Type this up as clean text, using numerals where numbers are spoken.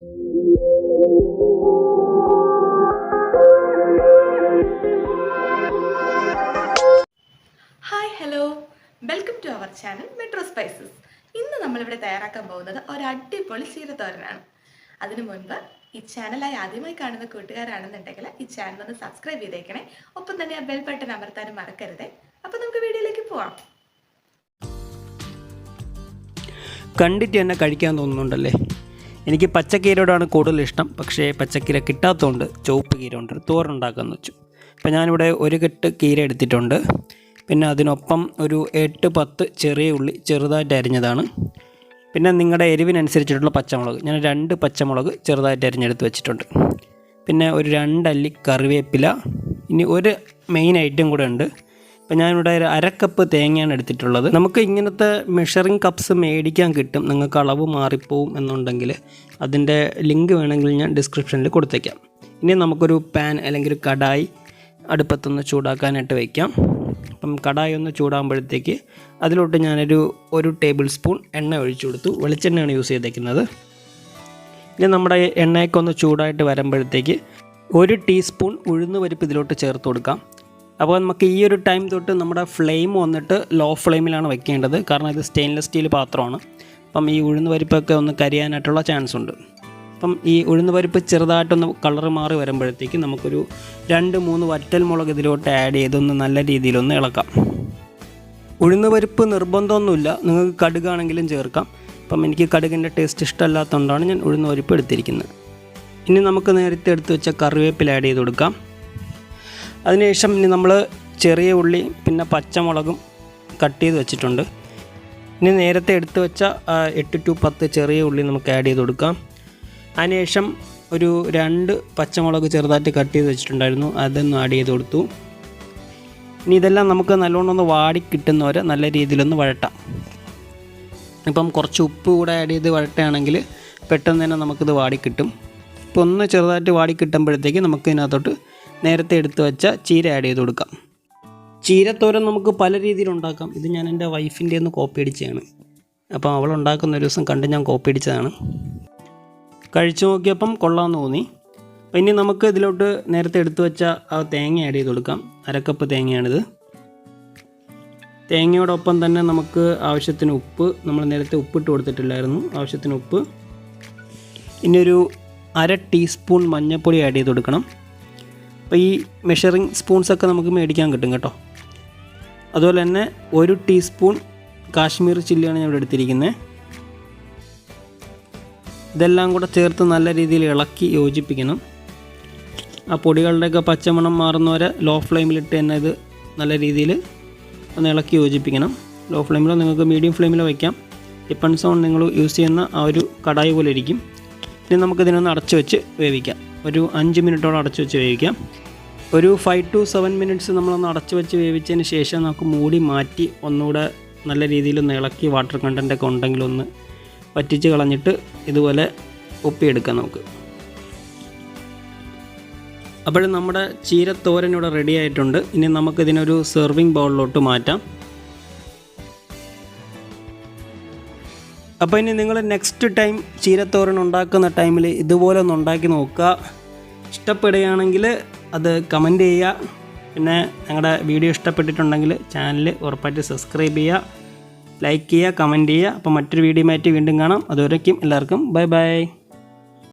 Hi hello, welcome to our channel Metro Spices. ഇന്ന് നമ്മളിവിടെ തയ്യാറാക്കാൻ പോകുന്നത് ഒരു അടിപൊളി ചീരത്തോരനാണ്. അതിനു മുൻപ് ഈ ചാനലായി ആദ്യമായി കാണുന്ന കൂട്ടുകാരാണെന്നുണ്ടെങ്കിൽ ഈ ചാനൽ ഒന്ന് സബ്സ്ക്രൈബ് ചെയ്തേക്കണേ. ഒപ്പം തന്നെ ആ ബെൽ ബട്ടൺ അമർത്താനും മറക്കരുതേ. അപ്പോൾ നമുക്ക് വീഡിയോയിലേക്ക് പോവാം. കണ്ടിട്ട് തന്നെ കഴിക്കാൻ തോന്നുന്നുണ്ടല്ലേ? എനിക്ക് പച്ചക്കീരയോടാണ് കൂടുതൽ ഇഷ്ടം. പക്ഷേ പച്ചക്കീര കിട്ടാത്തതുകൊണ്ട് ചുവപ്പ് കീര കൊണ്ട് തോരനുണ്ടാക്കാമെന്ന് വെച്ചു. അപ്പോൾ ഞാനിവിടെ ഒരു കെട്ട് കീര എടുത്തിട്ടുണ്ട്. പിന്നെ അതിനൊപ്പം ഒരു 8-10 ചെറിയ ഉള്ളി ചെറുതായിട്ട് അരിഞ്ഞതാണ്. പിന്നെ നിങ്ങളുടെ എരിവിനനുസരിച്ചിട്ടുള്ള പച്ചമുളക്, ഞാൻ 2 പച്ചമുളക് ചെറുതായിട്ട് അരിഞ്ഞെടുത്ത് വെച്ചിട്ടുണ്ട്. പിന്നെ ഒരു 2 അല്ലി കറിവേപ്പില. ഇനി ഒരു മെയിൻ ഐറ്റം കൂടെ ഉണ്ട്. അപ്പോൾ ഞാനിവിടെ ഒരു 1/2 കപ്പ് തേങ്ങയാണ് എടുത്തിട്ടുള്ളത്. നമുക്ക് ഇങ്ങനത്തെ മെഷറിംഗ് കപ്സ് മേടിക്കാൻ കിട്ടും. നിങ്ങൾക്ക് അളവ് മാറിപ്പോവും എന്നുണ്ടെങ്കിൽ അതിൻ്റെ ലിങ്ക് വേണമെങ്കിൽ ഞാൻ ഡിസ്ക്രിപ്ഷനിൽ കൊടുത്തേക്കാം. ഇനി നമുക്കൊരു പാൻ അല്ലെങ്കിൽ ഒരു കടായി അടുപ്പത്തൊന്ന് ചൂടാക്കാനായിട്ട് വയ്ക്കാം. അപ്പം കടായി ഒന്ന് ചൂടാകുമ്പോഴത്തേക്ക് അതിലോട്ട് ഞാനൊരു 1 ടേബിൾ സ്പൂൺ എണ്ണ ഒഴിച്ചു കൊടുത്തു. വെളിച്ചെണ്ണയാണ് യൂസ് ചെയ്തേക്കുന്നത്. ഇനി നമ്മുടെ എണ്ണയൊക്കെ ഒന്ന് ചൂടായിട്ട് വരുമ്പോഴത്തേക്ക് 1 ടീസ്പൂൺ ഉഴുന്ന് പരിപ്പ് ഇതിലോട്ട് ചേർത്ത് കൊടുക്കാം. അപ്പോൾ നമുക്ക് ഈ ഒരു ടൈം തൊട്ട് നമ്മുടെ ഫ്ലെയിം വന്നിട്ട് ലോ ഫ്ലെയിമിലാണ് വെക്കേണ്ടത്. കാരണം ഇത് സ്റ്റെയിൻലെസ് സ്റ്റീൽ പാത്രമാണ്. അപ്പം ഈ ഉഴുന്ന് പരിപ്പൊക്കെ ഒന്ന് കരിയാനായിട്ടുള്ള ചാൻസ് ഉണ്ട്. അപ്പം ഈ ഉഴുന്ന് പരിപ്പ് ചെറുതായിട്ടൊന്ന് കളറ് മാറി വരുമ്പോഴത്തേക്ക് നമുക്കൊരു 2-3 വറ്റൽ മുളക് ഇതിലോട്ട് ആഡ് ചെയ്തൊന്ന് നല്ല രീതിയിലൊന്ന് ഇളക്കാം. ഉഴുന്ന് പരിപ്പ് നിർബന്ധമൊന്നുമില്ല, നിങ്ങൾക്ക് കടുകാണെങ്കിലും ചേർക്കാം. അപ്പം എനിക്ക് കടുകിൻ്റെ ടേസ്റ്റ് ഇഷ്ടമല്ലാത്തതുകൊണ്ടാണ് ഞാൻ ഉഴുന്ന് പരിപ്പ് എടുത്തിരിക്കുന്നത്. ഇനി നമുക്ക് നേരത്തെ എടുത്ത് വെച്ച കറിവേപ്പില ആഡ് ചെയ്ത് കൊടുക്കാം. അതിനുശേഷം ഇനി നമ്മൾ ചെറിയ ഉള്ളി പിന്നെ പച്ചമുളകും കട്ട് ചെയ്ത് വെച്ചിട്ടുണ്ട്. ഇനി നേരത്തെ എടുത്ത് വെച്ച 8-10 ചെറിയ ഉള്ളി നമുക്ക് ആഡ് ചെയ്ത് കൊടുക്കാം. അതിനുശേഷം ഒരു 2 പച്ചമുളക് ചെറുതായിട്ട് കട്ട് ചെയ്ത് വെച്ചിട്ടുണ്ടായിരുന്നു, അതൊന്ന് ആഡ് ചെയ്ത് കൊടുത്തു. ഇനി ഇതെല്ലാം നമുക്ക് നല്ലോണം ഒന്ന് വാടി കിട്ടുന്നവരെ നല്ല രീതിയിലൊന്ന് വഴട്ടാം. ഇപ്പം കുറച്ച് ഉപ്പ് കൂടെ ആഡ് ചെയ്ത് വഴട്ടുകയാണെങ്കിൽ പെട്ടെന്ന് തന്നെ നമുക്കിത് വാടിക്കിട്ടും. ഇപ്പോൾ ഒന്ന് ചെറുതായിട്ട് വാടി കിട്ടുമ്പോഴത്തേക്ക് നമുക്ക് ഇതിനകത്തോട്ട് നേരത്തെ എടുത്ത് വെച്ച ചീര ആഡ് ചെയ്ത് കൊടുക്കാം. ചീരത്തോരൻ നമുക്ക് പല രീതിയിലുണ്ടാക്കാം. ഇത് ഞാൻ എൻ്റെ വൈഫിൻ്റെ ഒന്ന് കോപ്പി അടിച്ചതാണ്. അപ്പോൾ അവൾ ഉണ്ടാക്കുന്ന ഒരു ദിവസം കണ്ട് ഞാൻ കോപ്പി അടിച്ചതാണ്. കഴിച്ചു നോക്കിയപ്പം കൊള്ളാമെന്ന് തോന്നി. അപ്പോൾ ഇനി നമുക്ക് ഇതിലോട്ട് നേരത്തെ എടുത്ത് വെച്ച ആ തേങ്ങ ആഡ് ചെയ്ത് കൊടുക്കാം. 1/2 കപ്പ് തേങ്ങയാണിത്. തേങ്ങയോടൊപ്പം തന്നെ നമുക്ക് ആവശ്യത്തിന് ഉപ്പ്, നമ്മൾ നേരത്തെ ഉപ്പിട്ട് കൊടുത്തിട്ടില്ലായിരുന്നു, ആവശ്യത്തിന് ഉപ്പ്. ഇനി ഒരു 1/2 ടീസ്പൂൺ മഞ്ഞൾപ്പൊടി ആഡ് ചെയ്ത് കൊടുക്കണം. അപ്പോൾ ഈ മെഷറിംഗ് സ്പൂൺസൊക്കെ നമുക്ക് മേടിക്കാൻ കിട്ടും കേട്ടോ. അതുപോലെ തന്നെ 1 ടീസ്പൂൺ കാശ്മീർ ചില്ലിയാണ് ഞാൻ ഇവിടെ എടുത്തിരിക്കുന്നത്. ഇതെല്ലാം കൂടെ ചേർത്ത് നല്ല രീതിയിൽ ഇളക്കി യോജിപ്പിക്കണം. ആ പൊടികളുടെയൊക്കെ പച്ചമണം മാറുന്നവരെ ലോ ഫ്ലെയിമിലിട്ട് തന്നെ ഇത് നല്ല രീതിയിൽ ഒന്ന് ഇളക്കി യോജിപ്പിക്കണം. ലോ ഫ്ലെയിമിലോ നിങ്ങൾക്ക് മീഡിയം ഫ്ലെയിമിലോ വയ്ക്കാം. ഡിപ്പെൻസ് ഓൺ നിങ്ങൾ യൂസ് ചെയ്യുന്ന ആ ഒരു കടായി പോലെ ഇരിക്കും. ഇനി നമുക്കിതിനൊന്ന് അടച്ചു വെച്ച് വേവിക്കാം. ഒരു 5 മിനിറ്റോളം അടച്ചു വെച്ച് വേവിക്കാം. ഒരു 5 to 7 മിനിറ്റ്സ് നമ്മളൊന്ന് അടച്ചു വെച്ച് വേവിച്ചതിന് ശേഷം നമുക്ക് മൂടി മാറ്റി ഒന്നുകൂടെ നല്ല രീതിയിലൊന്ന് ഇളക്കി വാട്ടർ കണ്ടൻറ്റൊക്കെ ഉണ്ടെങ്കിലൊന്ന് വറ്റിച്ച് കളഞ്ഞിട്ട് ഇതുപോലെ ഒപ്പിയെടുക്കാം നമുക്ക്. അപ്പോൾ നമ്മുടെ ചീരത്തോരൻ ഇവിടെ റെഡി ആയിട്ടുണ്ട്. ഇനി നമുക്കിതിനൊരു സെർവിങ് ബൗളിലോട്ട് മാറ്റാം. അപ്പോൾ ഇനി നിങ്ങൾ നെക്സ്റ്റ് ടൈം ചീരത്തോരൻ ഉണ്ടാക്കുന്ന ടൈമിൽ ഇതുപോലെ ഒന്ന് ഉണ്ടാക്കി നോക്കുക. ഇഷ്ടപ്പെടുകയാണെങ്കിൽ അത് കമൻറ്റ് ചെയ്യുക. പിന്നെ ഞങ്ങളുടെ വീഡിയോ ഇഷ്ടപ്പെട്ടിട്ടുണ്ടെങ്കിൽ ചാനൽ ഉറപ്പായിട്ട് സബ്സ്ക്രൈബ് ചെയ്യുക, ലൈക്ക് ചെയ്യുക, കമൻറ്റ് ചെയ്യുക. അപ്പോൾ മറ്റൊരു വീഡിയോയുമായിട്ട് വീണ്ടും കാണാം. അതുവരേക്കും എല്ലാവർക്കും ബൈ ബൈ.